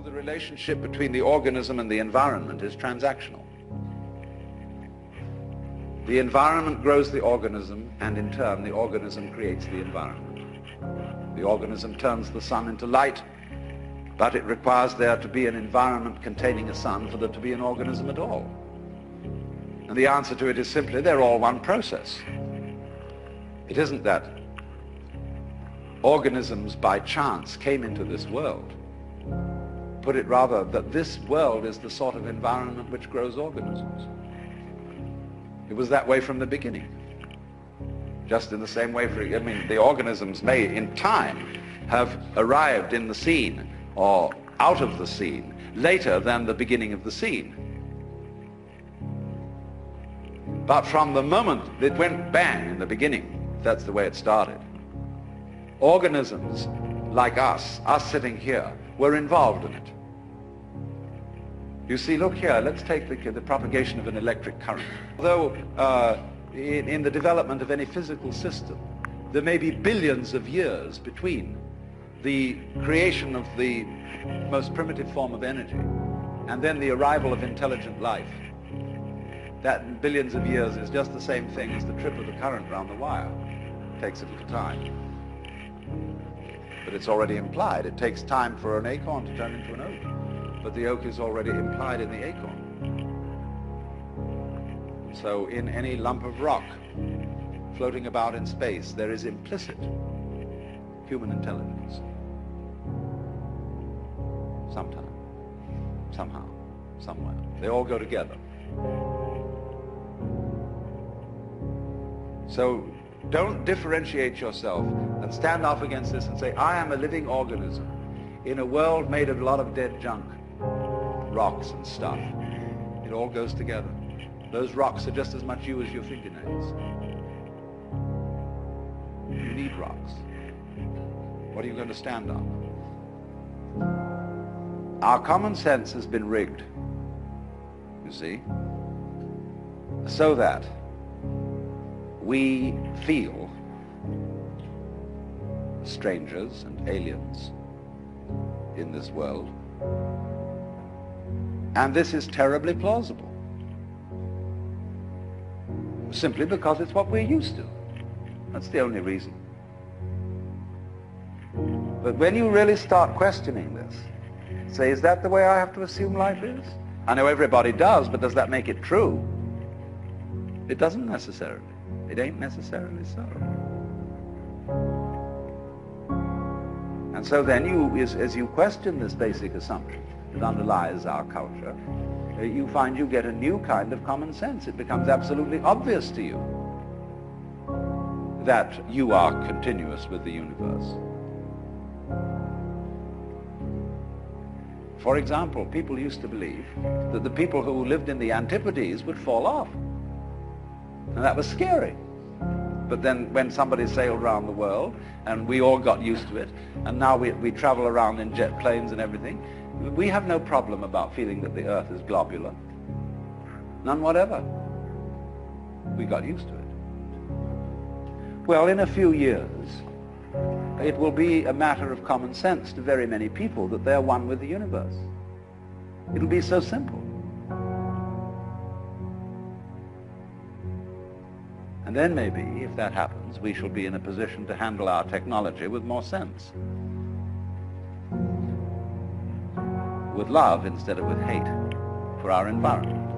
the relationship between the organism and the environment is transactional. The environment grows the organism, and in turn the organism creates the environment. The organism turns the sun into light, but it requires there to be an environment containing a sun for there to be an organism at all. And the answer to it is simply they're all one process. It isn't that organisms by chance came into this world. Put it rather that this world is the sort of environment which grows organisms. It was that way from the beginning. Just in the same way, the organisms may in time have arrived in the scene or out of the scene later than the beginning of the scene. But from the moment it went bang in the beginning, that's the way it started. Organisms like us sitting here, were involved in it. You see, look here, let's take the propagation of an electric current. Although in the development of any physical system, there may be billions of years between the creation of the most primitive form of energy and then the arrival of intelligent life. That billions of years is just the same thing as the trip of the current round the wire. It takes a little time. But it's already implied. It takes time for an acorn to turn into an oak. But the oak is already implied in the acorn. So in any lump of rock floating about in space, there is implicit human intelligence. Sometime, somehow, somewhere. They all go together. So don't differentiate yourself and stand off against this and say, I am a living organism in a world made of a lot of dead junk, rocks and stuff. It all goes together. Those rocks are just as much you as your fingernails. You need rocks. What are you going to stand on? Our common sense has been rigged, you see, so that we feel strangers and aliens in this world. And this is terribly plausible, simply because it's what we're used to. That's the only reason. But when you really start questioning this, say, is that the way I have to assume life is? I know everybody does, but does that make it true? It doesn't necessarily. It ain't necessarily so. And so then as you question this basic assumption that underlies our culture, you find you get a new kind of common sense. It becomes absolutely obvious to you that you are continuous with the universe. For example, people used to believe that the people who lived in the Antipodes would fall off. And that was scary. But then when somebody sailed around the world, and we all got used to it, and now we travel around in jet planes and everything, we have no problem about feeling that the Earth is globular. None whatever. We got used to it. Well, in a few years, it will be a matter of common sense to very many people that they're one with the universe. It'll be so simple. And then maybe, if that happens, we shall be in a position to handle our technology with more sense. With love instead of with hate for our environment.